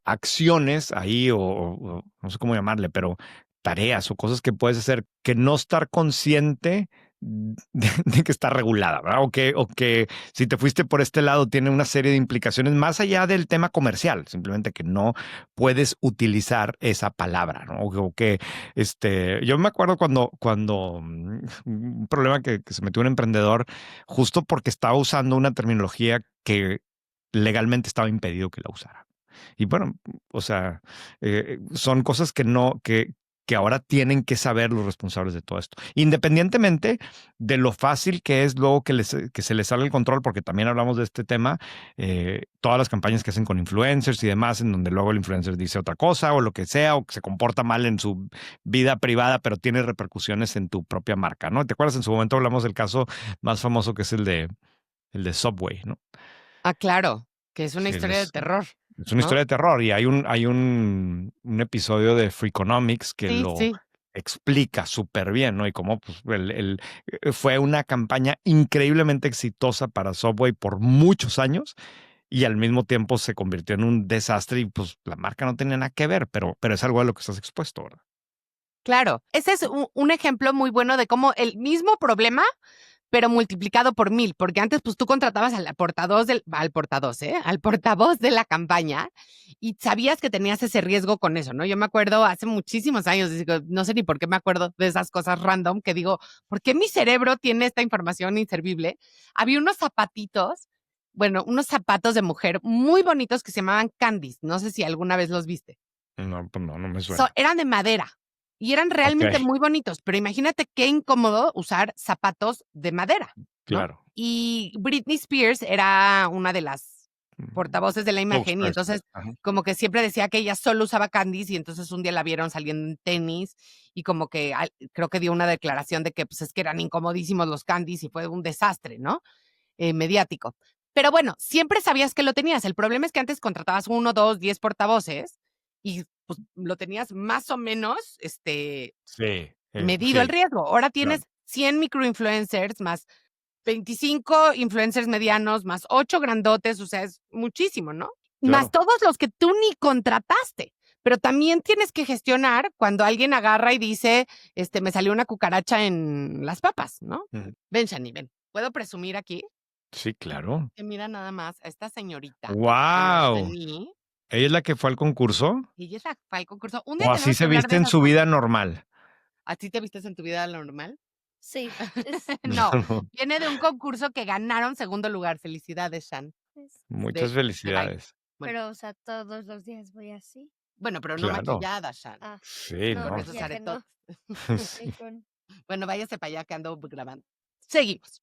acciones ahí, o no sé cómo llamarle, pero tareas o cosas que puedes hacer que no estar consciente de que está regulada, ¿verdad? O que si te fuiste por este lado tiene una serie de implicaciones más allá del tema comercial, simplemente que no puedes utilizar esa palabra, ¿no? O que yo me acuerdo cuando un problema que se metió un emprendedor justo porque estaba usando una terminología que legalmente estaba impedido que la usara. Y bueno, o sea, son cosas que ahora tienen que saber los responsables de todo esto. Independientemente de lo fácil que es luego que se les sale el control, porque también hablamos de este tema, todas las campañas que hacen con influencers y demás, en donde luego el influencer dice otra cosa o lo que sea, o que se comporta mal en su vida privada, pero tiene repercusiones en tu propia marca, ¿no? ¿Te acuerdas? En su momento hablamos del caso más famoso que es el de Subway, ¿no? Ah, claro, que es una Sí, historia de terror, es una ¿no? historia de terror y hay un episodio de Freakonomics que Sí, lo sí. explica súper bien, ¿no? Y cómo pues, fue una campaña increíblemente exitosa para Subway por muchos años y al mismo tiempo se convirtió en un desastre y pues la marca no tenía nada que ver, pero es algo a lo que estás expuesto, ¿verdad? Claro, ese es un ejemplo muy bueno de cómo el mismo problema pero multiplicado por 1000, porque antes pues tú contratabas al portavoz de la campaña y sabías que tenías ese riesgo con eso, ¿no? Yo me acuerdo hace muchísimos años, digo, no sé ni por qué me acuerdo de esas cosas random que digo, ¿por qué mi cerebro tiene esta información inservible? Había unos zapatitos, bueno, unos zapatos de mujer muy bonitos que se llamaban Candies, no sé si alguna vez los viste. No, pues no me suena. Eran de madera y eran Ok, realmente muy bonitos, pero imagínate qué incómodo usar zapatos de madera, ¿no? claro. Y Britney Spears era una de las Mm, portavoces de la imagen y spokesperson. entonces Ajá. como que siempre decía que ella solo usaba Candies y entonces un día la vieron saliendo en tenis y como que creo que dio una declaración de que pues es que eran incomodísimos los Candies y fue un desastre, ¿no? Mediático. Pero bueno, siempre sabías que lo tenías. El problema es que antes contratabas 1, 2, 10 portavoces y pues lo tenías más o menos Sí, medido el sí, riesgo. Ahora claro, tienes 100 microinfluencers más 25 influencers medianos más 8 grandotes, o sea, es muchísimo, ¿no? Más claro. todos los que tú ni contrataste. Pero también tienes que gestionar cuando alguien agarra y dice, me salió una cucaracha en las papas, ¿no? Ujú. Ven, Shani, ven. ¿Puedo presumir aquí? Sí, claro. Que mira nada más a esta señorita que se llama ¡Wow! Shani. ¿Ella es la que fue al concurso? Y ella fue al concurso. Un día ¿O así tenemos que se hablar de viste en esas su cosas. vida normal? ¿A ti te vistes en tu vida normal? Sí, No, No. viene de un concurso que ganaron segundo lugar. Felicidades, Shan. es- Muchas De baile. felicidades. Bueno, pero o sea, todos los días voy así. bueno, pero no Claro. maquillada, Shan. Ah, Sí, no, Con no. esos maquillaje aretotes. no. Sí. Con... Bueno, váyase para allá que ando grabando. Seguimos.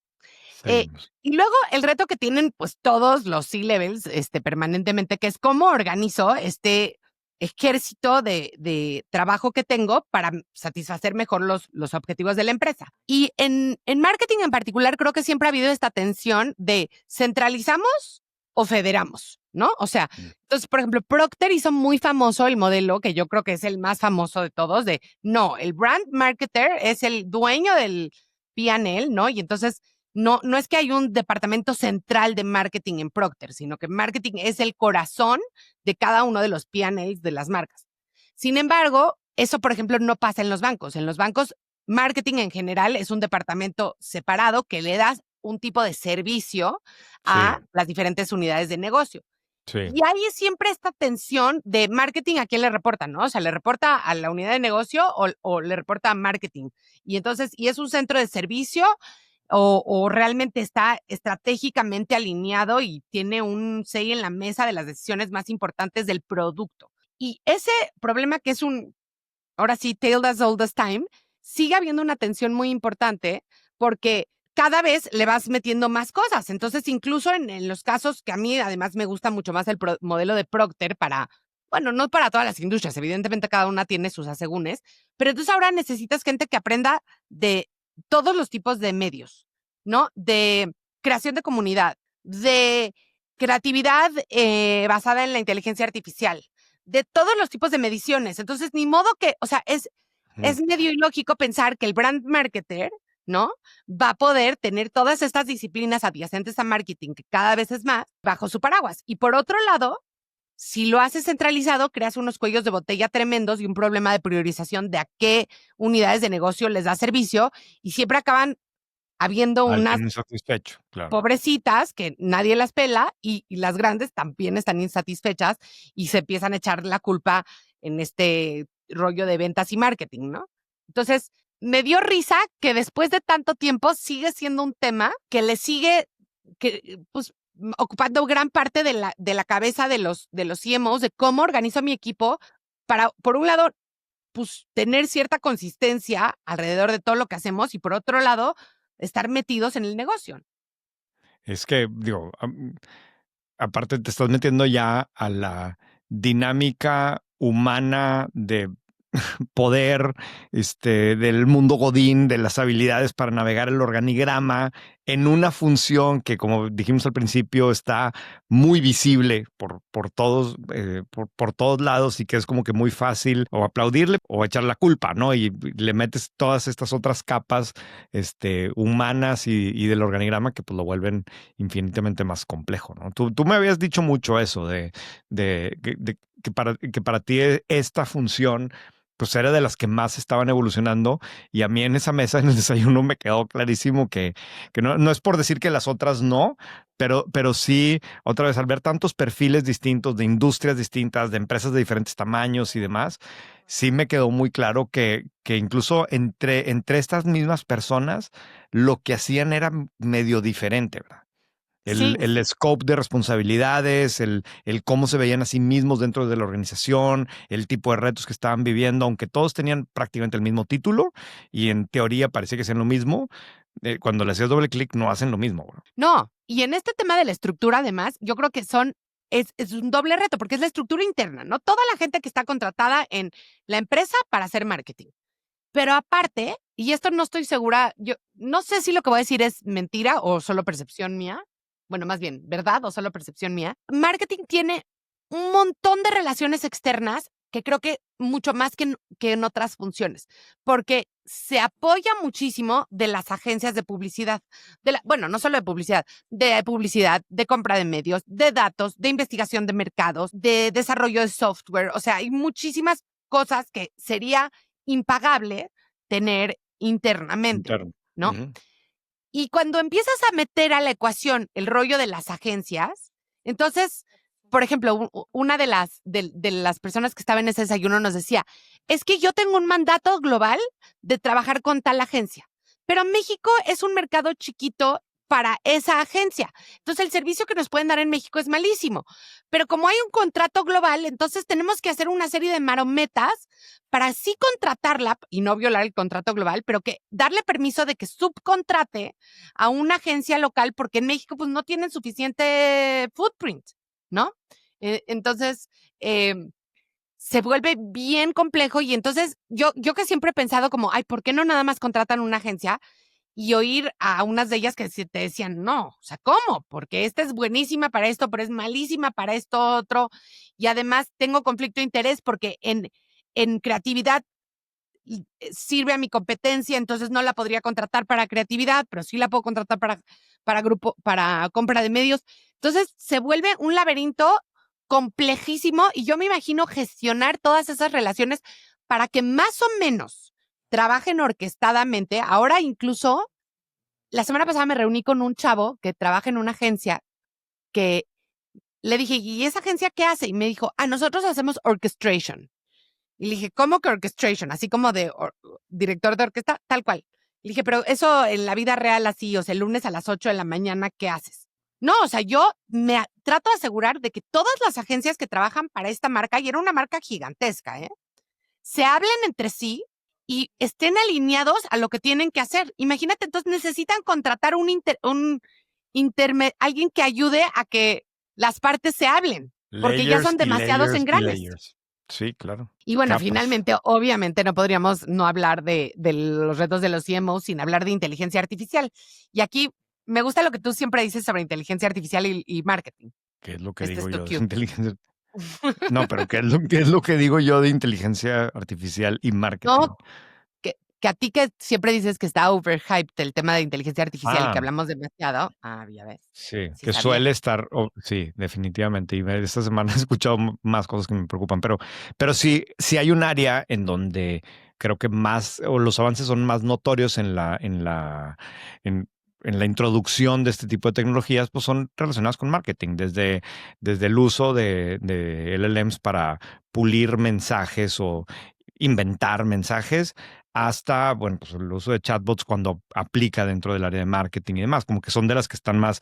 Eh, Seguimos. y luego el reto que tienen pues todos los C-levels permanentemente, que es cómo organizo este ejército de trabajo que tengo para satisfacer mejor los objetivos de la empresa. Y en marketing en particular creo que siempre ha habido esta tensión de centralizamos o federamos, ¿no? O sea, Mm. entonces, por ejemplo, Procter hizo muy famoso el modelo, que yo creo que es el más famoso de todos, de no, el brand marketer es el dueño del P&L, ¿no? Y entonces no es que hay un departamento central de marketing en Procter, sino que marketing es el corazón de cada uno de los P&Ls de las marcas. Sin embargo, eso, por ejemplo, no pasa en los bancos. En los bancos, marketing en general es un departamento separado que le das un tipo de servicio Sí, a las diferentes unidades de negocio. sí, Y hay siempre esta tensión de marketing a quién le reporta, ¿no? O sea, le reporta a la unidad de negocio o le reporta a marketing. Y entonces, y es un centro de servicio o realmente está estratégicamente alineado y tiene un say en la mesa de las decisiones más importantes del producto. Y ese problema que es ahora sí, tale as old as time, sigue habiendo una tensión muy importante porque cada vez le vas metiendo más cosas. Entonces, incluso en los casos que a mí además me gusta mucho más el modelo de Procter bueno, no para todas las industrias, evidentemente cada una tiene sus asegúnes, pero entonces ahora necesitas gente que aprenda de todos los tipos de medios, ¿no? De creación de comunidad, de creatividad basada en la inteligencia artificial, de todos los tipos de mediciones. Entonces, ni modo que, o sea, es medio ilógico pensar que el brand marketer, ¿no? Va a poder tener todas estas disciplinas adyacentes a marketing, que cada vez es más, bajo su paraguas. Y por otro lado, si lo haces centralizado, creas unos cuellos de botella tremendos y un problema de priorización de a qué unidades de negocio les da servicio y siempre acaban habiendo unas insatisfecho, claro. pobrecitas que nadie las pela y las grandes también están insatisfechas y se empiezan a echar la culpa en este rollo de ventas y marketing, ¿no? Entonces, me dio risa que después de tanto tiempo sigue siendo un tema que le sigue pues, ocupando gran parte de la cabeza de los CMOs, de cómo organizo mi equipo para, por un lado, pues tener cierta consistencia alrededor de todo lo que hacemos y por otro lado, estar metidos en el negocio. Es que, digo, aparte te estás metiendo ya a la dinámica humana de poder del mundo godín, de las habilidades para navegar el organigrama en una función que, como dijimos al principio, está muy visible por todos, por todos lados y que es como que muy fácil o aplaudirle o echar la culpa, ¿no? Y le metes todas estas otras capas humanas y del organigrama que pues lo vuelven infinitamente más complejo, ¿no? Tú me habías dicho mucho eso que para ti esta función pues era de las que más estaban evolucionando y a mí en esa mesa en el desayuno me quedó clarísimo que no es por decir que las otras no, pero sí, otra vez, al ver tantos perfiles distintos de industrias distintas, de empresas de diferentes tamaños y demás, sí me quedó muy claro que incluso entre estas mismas personas lo que hacían era medio diferente, ¿verdad? El scope de responsabilidades, el cómo se veían a sí mismos dentro de la organización, el tipo de retos que estaban viviendo, aunque todos tenían prácticamente el mismo título y en teoría parecía que hacían lo mismo, cuando le hacías doble clic no hacen lo mismo. Bro. No, y en este tema de la estructura además, yo creo que es un doble reto porque es la estructura interna, ¿no? Toda la gente que está contratada en la empresa para hacer marketing. Pero aparte, y esto no estoy segura, yo no sé si lo que voy a decir es mentira o solo percepción mía, bueno, más bien, ¿verdad? O solo percepción mía. Marketing tiene un montón de relaciones externas que creo que mucho más que en otras funciones, porque se apoya muchísimo de las agencias de publicidad, bueno, no solo de publicidad, de compra de medios, de datos, de investigación de mercados, de desarrollo de software, o sea, hay muchísimas cosas que sería impagable tener internamente, Interno. ¿no? Uh-huh. Y cuando empiezas a meter a la ecuación el rollo de las agencias, entonces, por ejemplo, una de las personas que estaba en ese desayuno nos decía, es que yo tengo un mandato global de trabajar con tal agencia, pero México es un mercado chiquito para esa agencia. Entonces, el servicio que nos pueden dar en México es malísimo. Pero como hay un contrato global, entonces tenemos que hacer una serie de marometas para sí contratarla y no violar el contrato global, pero que darle permiso de que subcontrate a una agencia local porque en México pues no tienen suficiente footprint, ¿no? Entonces, se vuelve bien complejo y entonces yo que siempre he pensado como, ay, ¿por qué no nada más contratan una agencia? Y oír a unas de ellas que te decían, no, o sea, ¿cómo? Porque esta es buenísima para esto, pero es malísima para esto otro. Y además tengo conflicto de interés porque en creatividad sirve a mi competencia, entonces no la podría contratar para creatividad, pero sí la puedo contratar para compra de medios. Entonces se vuelve un laberinto complejísimo y yo me imagino gestionar todas esas relaciones para que más o menos trabajen orquestadamente. Ahora incluso, la semana pasada me reuní con un chavo que trabaja en una agencia que le dije, ¿y esa agencia qué hace? Y me dijo, nosotros hacemos orchestration. Y le dije, ¿cómo que orchestration? Así como de director de orquesta, tal cual. Le dije, pero eso en la vida real así, o sea, el lunes a las 8 de la mañana, ¿qué haces? No, o sea, yo trato de asegurar de que todas las agencias que trabajan para esta marca, y era una marca gigantesca, se hablen entre sí y estén alineados a lo que tienen que hacer. Imagínate, entonces necesitan contratar alguien que ayude a que las partes se hablen, porque ya son demasiados engranes. Sí, claro. Y bueno, Capas. finalmente, obviamente no podríamos no hablar de los retos de los CMOs sin hablar de inteligencia artificial. Y aquí me gusta lo que tú siempre dices sobre inteligencia artificial y marketing. ¿Qué es lo que Este digo es tu yo de cue. inteligencia? No, pero ¿qué es lo que digo yo de inteligencia artificial y marketing? No, que a ti que siempre dices que está overhyped el tema de inteligencia artificial y que hablamos demasiado. Ya ves. Sí, Sí que sabía. suele estar, sí, definitivamente. Y esta semana he escuchado más cosas que me preocupan, pero sí hay un área en donde creo que más, o los avances son más notorios en la introducción de este tipo de tecnologías, pues son relacionadas con marketing, desde el uso de LLMs para pulir mensajes o inventar mensajes, hasta, bueno, pues el uso de chatbots cuando aplica dentro del área de marketing y demás, como que son de las que están más,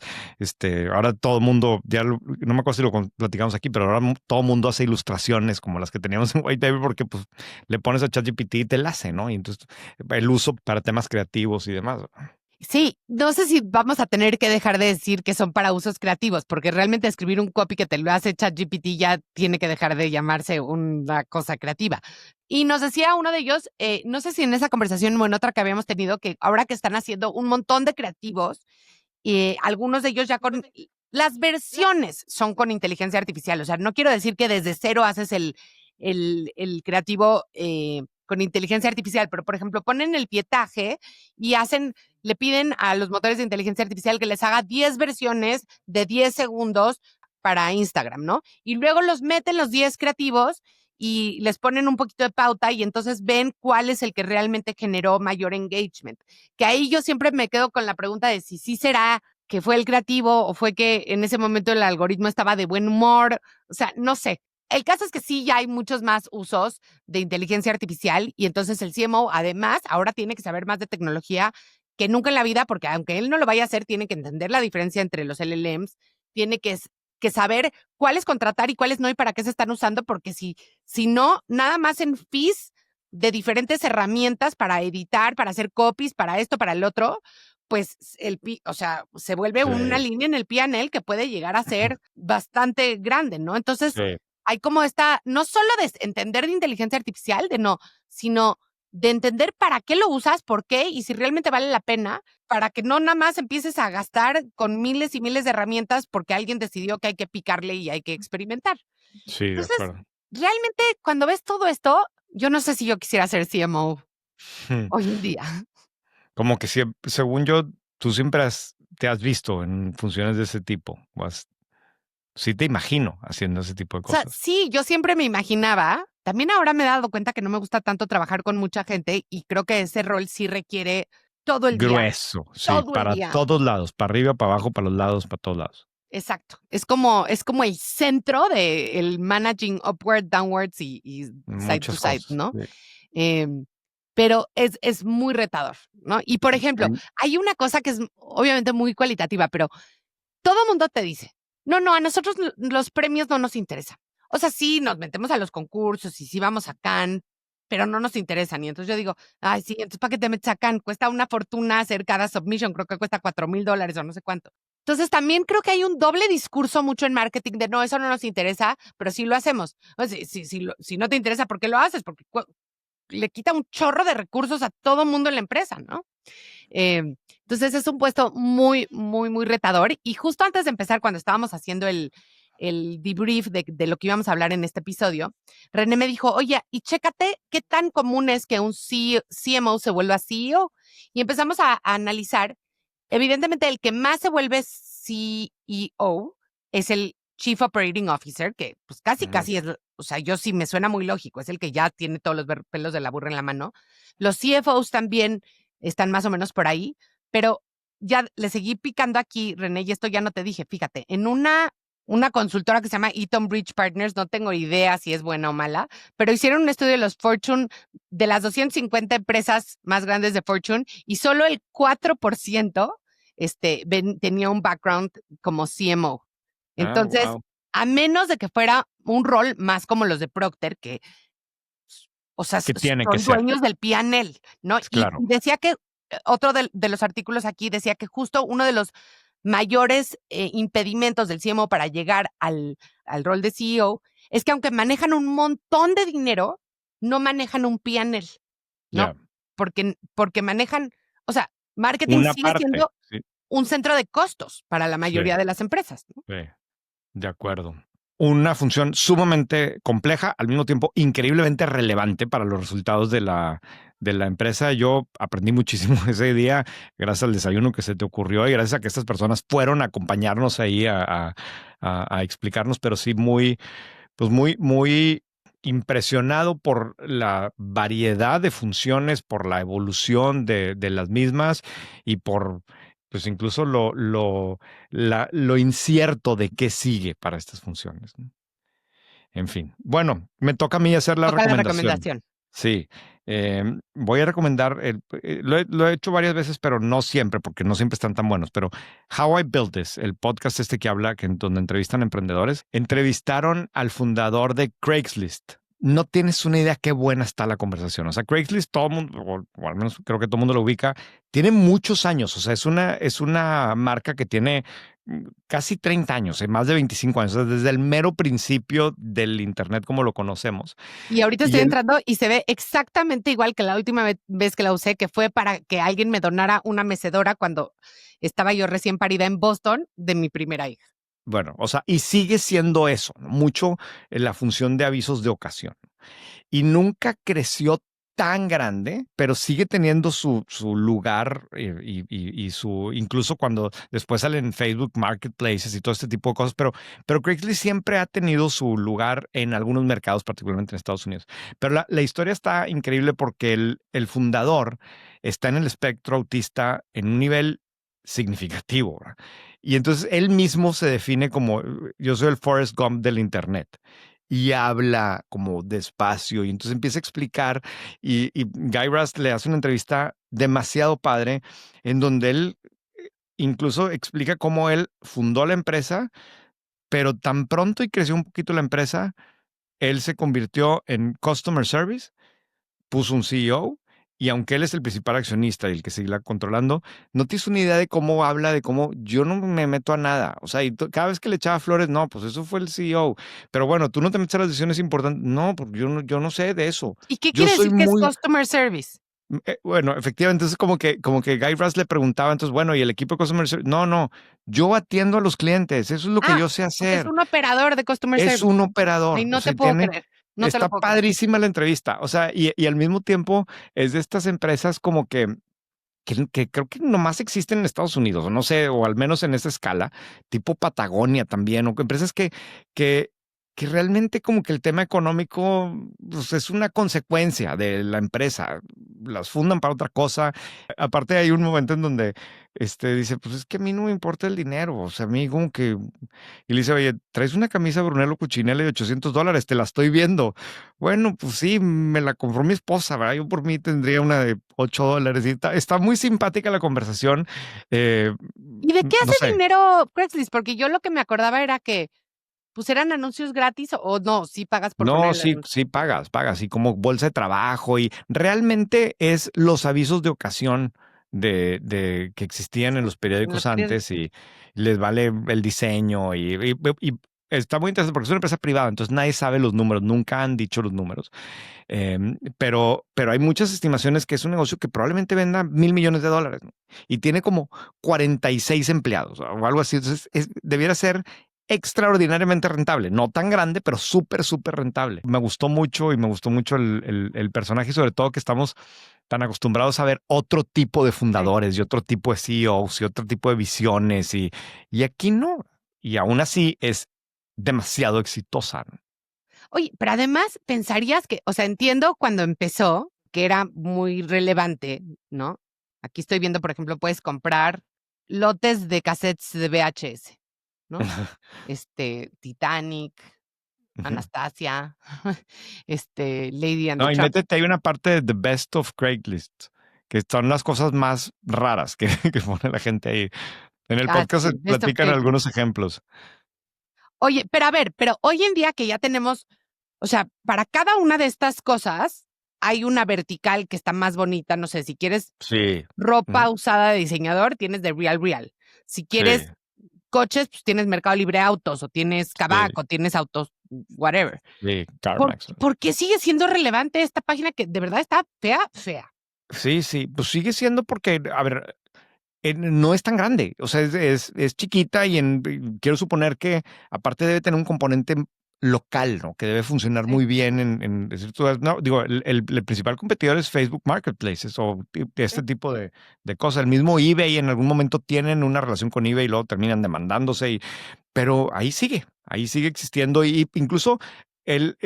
ahora todo el mundo, no me acuerdo si lo platicamos aquí, pero ahora todo el mundo hace ilustraciones como las que teníamos en White Paper porque pues le pones a ChatGPT y te la hace, ¿no? Y entonces el uso para temas creativos y demás. Sí, no sé si vamos a tener que dejar de decir que son para usos creativos, porque realmente escribir un copy que te lo hace ChatGPT ya tiene que dejar de llamarse una cosa creativa. Y nos decía uno de ellos, no sé si en esa conversación o en otra que habíamos tenido, que ahora que están haciendo un montón de creativos, algunos de ellos ya con las versiones son con inteligencia artificial. O sea, no quiero decir que desde cero haces el creativo con inteligencia artificial, pero por ejemplo, ponen el pietaje y le piden a los motores de inteligencia artificial que les haga 10 versiones de 10 segundos para Instagram, ¿no? Y luego los meten los 10 creativos y les ponen un poquito de pauta y entonces ven cuál es el que realmente generó mayor engagement. Que ahí yo siempre me quedo con la pregunta de si sí será que fue el creativo o fue que en ese momento el algoritmo estaba de buen humor. O sea, no sé. El caso es que sí, ya hay muchos más usos de inteligencia artificial y entonces el CMO además ahora tiene que saber más de tecnología que nunca en la vida, porque aunque él no lo vaya a hacer, tiene que entender la diferencia entre los LLMs, tiene que saber cuáles contratar y cuáles no y para qué se están usando, porque si no, nada más en fees de diferentes herramientas para editar, para hacer copies, para esto, para el otro, pues o sea, se vuelve una línea en el P&L que puede llegar a ser bastante grande, ¿no? Entonces, hay como no solo de entender de inteligencia artificial, sino de entender para qué lo usas, por qué y si realmente vale la pena, para que no nada más empieces a gastar con miles y miles de herramientas porque alguien decidió que hay que picarle y hay que experimentar. Sí, Entonces, de acuerdo. realmente cuando ves todo esto, yo no sé si yo quisiera ser CMO hoy en día. Como que según yo, tú siempre te has visto en funciones de ese tipo. Sí te imagino haciendo ese tipo de O sea, cosas. sí, yo siempre me imaginaba. También ahora me he dado cuenta que no me gusta tanto trabajar con mucha gente y creo que ese rol sí requiere todo el día. Grueso, sí, Todo el para día. todos lados, para arriba, para abajo, para los lados, para todos lados. Exacto. Es como el centro de el managing upward, downwards y side to Muchas side, cosas. ¿no? Sí. Pero es muy retador, ¿no? Y por ejemplo, hay una cosa que es obviamente muy cualitativa, pero todo mundo te dice, no, a nosotros los premios no nos interesan. O sea, sí, nos metemos a los concursos y sí vamos a Cannes, pero no nos interesan. Y entonces yo digo, ay, sí, entonces ¿para qué te metes a Cannes? Cuesta una fortuna hacer cada submission, creo que cuesta $4,000 o no sé cuánto. Entonces también creo que hay un doble discurso mucho en marketing de no, eso no nos interesa, pero sí lo hacemos. O sea, si no te interesa, ¿por qué lo haces? Porque le quita un chorro de recursos a todo mundo en la empresa, ¿no? Entonces es un puesto muy, muy, muy retador. Y justo antes de empezar, cuando estábamos haciendo el debrief de lo que íbamos a hablar en este episodio, René me dijo, oye, y chécate qué tan común es que un CMO se vuelva CEO. Y empezamos a analizar, evidentemente, el que más se vuelve CEO es el Chief Operating Officer, que pues casi es, o sea, yo sí me suena muy lógico, es el que ya tiene todos los pelos de la burra en la mano. Los CFOs también están más o menos por ahí, pero ya le seguí picando aquí, René, y esto ya no te dije, fíjate, en una una consultora que se llama Eaton Bridge Partners, no tengo idea si es buena o mala, pero hicieron un estudio de los Fortune, de las 250 empresas más grandes de Fortune, y solo el 4% tenía un background como CMO. Entonces, Wow. a menos de que fuera un rol más como los de Procter, que, o sea, Que tiene que son ser, dueños del P&L, ¿no? Y claro. decía que, otro de los artículos aquí decía que justo uno de los mayores impedimentos del CMO para llegar al rol de CEO es que aunque manejan un montón de dinero, no manejan un P&L, ¿no? Ya. Porque manejan, o sea, marketing Una sigue parte. siendo Sí, un centro de costos para la sí, mayoría de las empresas, ¿no? sí. De acuerdo. Una función sumamente compleja, al mismo tiempo increíblemente relevante para los resultados de la empresa. Yo aprendí muchísimo ese día gracias al desayuno que se te ocurrió y gracias a que estas personas fueron a acompañarnos ahí a explicarnos, pero sí muy impresionado por la variedad de funciones, por la evolución de las mismas y por, pues incluso lo incierto de qué sigue para estas funciones, ¿no? En fin. Bueno, me toca a mí hacer la Toca la recomendación. recomendación. Sí, voy a recomendar, lo he hecho varias veces, pero no siempre, porque no siempre están tan buenos, pero How I Built This, el podcast que habla, donde entrevistan emprendedores, entrevistaron al fundador de Craigslist. No tienes una idea qué buena está la conversación. O sea, Craigslist, todo el mundo, o al menos creo que todo el mundo lo ubica, tiene muchos años. O sea, es una marca que tiene casi 30 años, más de 25 años, o sea, desde el mero principio del Internet como lo conocemos. Y ahorita Y estoy él, entrando y se ve exactamente igual que la última vez que la usé, que fue para que alguien me donara una mecedora cuando estaba yo recién parida en Boston de mi primera hija. bueno, o sea, y sigue siendo eso, ¿no? Mucho la función de avisos de ocasión. Y nunca creció tan grande, pero sigue teniendo su lugar y su, incluso cuando después salen en Facebook Marketplaces y todo este tipo de cosas, pero Craigslist siempre ha tenido su lugar en algunos mercados, particularmente en Estados Unidos. Pero la historia está increíble porque el fundador está en el espectro autista en un nivel significativo, ¿verdad? Y entonces él mismo se define como, yo soy el Forrest Gump del Internet y habla como despacio y entonces empieza a explicar y Guy Raz le hace una entrevista demasiado padre en donde él incluso explica cómo él fundó la empresa, pero tan pronto y creció un poquito la empresa, él se convirtió en Customer Service, puso un CEO y aunque él es el principal accionista y el que sigue la controlando, no tienes una idea de cómo habla, de cómo yo no me meto a nada. O sea, y cada vez que le echaba flores, no, pues eso fue el CEO. Pero bueno, tú no te metes a las decisiones importantes. No, pues yo no sé de eso. ¿Y qué Yo quiere soy decir que es muy, Customer Service? bueno, efectivamente, entonces como que Guy Raz le preguntaba, entonces, bueno, y el equipo de Customer Service, no, yo atiendo a los clientes, eso es lo que Ah, yo sé o sea, es hacer. un operador de Customer Es Service. un Ay, operador, o no te sea, puedo creer. No te lo está puedo creer. padrísima la entrevista, o sea, y al mismo tiempo es de estas empresas como que creo que nomás existen en Estados Unidos, o no sé, o al menos en esa escala, tipo Patagonia también, o empresas que, que realmente como que el tema económico pues, es una consecuencia de la empresa, las fundan para otra cosa. Aparte hay un momento en donde dice, pues es que a mí no me importa el dinero, o sea, a mí como que y le dice, oye, traes una camisa Brunello Cucinelli de $800, te la estoy viendo. Bueno, pues sí, me la compró mi esposa, ¿verdad? Yo por mí tendría una de $8. Y está muy simpática la conversación. Eh, ¿Y de qué no hace sé. dinero Craigslist? Porque yo lo que me acordaba era que pues eran anuncios gratis o no, sí pagas por poner No, el sí, anuncio. sí pagas, y como bolsa de trabajo, y realmente es los avisos de ocasión de que existían en los En los periódicos antes periódicos. y les vale el diseño y está muy interesante porque es una empresa privada, entonces nadie sabe los números, nunca han dicho los números. Pero hay muchas estimaciones que es un negocio que probablemente venda $1,000 millones, ¿no? Y tiene como 46 empleados o algo así. Entonces, debiera ser extraordinariamente rentable. No tan grande, pero súper rentable. Me gustó mucho y me gustó mucho el personaje y sobre todo que estamos tan acostumbrados a ver otro tipo de Sí. fundadores y otro tipo de CEOs y otro tipo de visiones y aquí no. Y aún así es demasiado exitosa, ¿no? Oye, pero además pensarías que, o sea, entiendo cuando empezó que era muy relevante, ¿no? Aquí estoy viendo, por ejemplo, puedes comprar lotes de cassettes de VHS. ¿no? Titanic, Ujú. Anastasia, Lady and the No, y Tramp. métete, hay una parte de The Best of Craigslist, que son las cosas más raras que, que pone la gente ahí. En el podcast se Sí, Best of platican Craigslist. algunos ejemplos. Oye, pero a ver, pero hoy en día que ya tenemos, o sea, para cada una de estas cosas hay una vertical que está más bonita. No sé, si quieres Sí. ropa Ujú. usada de diseñador, tienes de Real Real. Si Sí, quieres coches, pues tienes Mercado Libre Autos, o tienes sí, Kavak, o tienes autos, whatever. sí, ¿Por, CarMax. por qué sigue siendo relevante esta página que de verdad está fea? Fea. Sí, sí, pues sigue siendo porque, a ver, no es tan grande, o sea, es chiquita y quiero suponer que aparte debe tener un componente local, ¿no? Que debe funcionar Sí. muy bien en ciertas, no, digo, el principal competidor es Facebook Marketplaces o este tipo de cosas. El mismo eBay en algún momento tienen una relación con eBay y luego terminan demandándose, pero ahí sigue existiendo y incluso el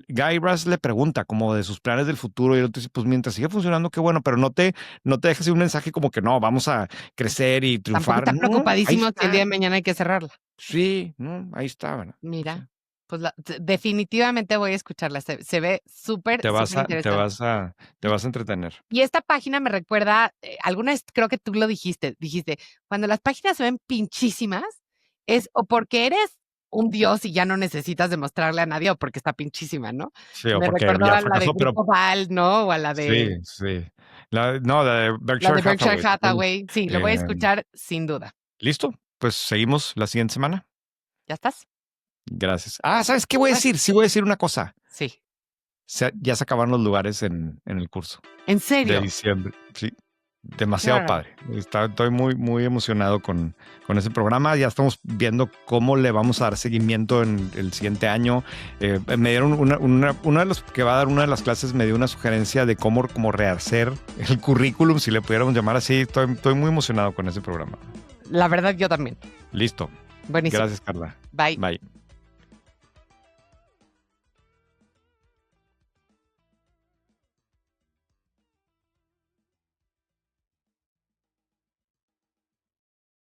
Guy Raz le pregunta como de sus planes del futuro y el otro dice, pues mientras siga funcionando, qué bueno, pero no te dejes un mensaje como que no, vamos a crecer y Tampoco triunfar. está No, ahí preocupadísimo si el día está. de mañana hay que cerrarla. Sí, no, ahí está. Bueno, sí. Mira, pues definitivamente voy a escucharla. Se ve súper, Te vas súper a, te interesante. vas a, te Y, vas a entretener. y esta página me recuerda, alguna vez creo que tú lo dijiste, cuando las páginas se ven pinchísimas, es o porque eres un dios y ya no necesitas demostrarle a nadie o porque está pinchísima, ¿no? Sí, o Me porque recordó ya a la de fracasó, pero Grupo Val, ¿no? O a la sí, de sí. No, la de la Berkshire de Berkshire Hathaway. Hathaway. Sí, lo voy a Eh, escuchar sin duda. ¿Listo? Pues seguimos la siguiente semana. ¿Ya estás? Gracias. Ah, ¿sabes qué voy a Ah, decir? Sí voy a decir una cosa. sí. Ya se acabaron los lugares en el curso ¿En de serio? diciembre. Sí, Qué demasiado bárbaro. padre. Estoy muy, muy emocionado con ese programa. Ya estamos viendo cómo le vamos a dar seguimiento en el siguiente año. Me dieron una de los que va a dar una de las clases, me dio una sugerencia de cómo rehacer el currículum, si le pudiéramos llamar así. Estoy muy emocionado con ese programa. La verdad, yo también. Listo. Buenísimo. Gracias, Carla. Bye. Bye.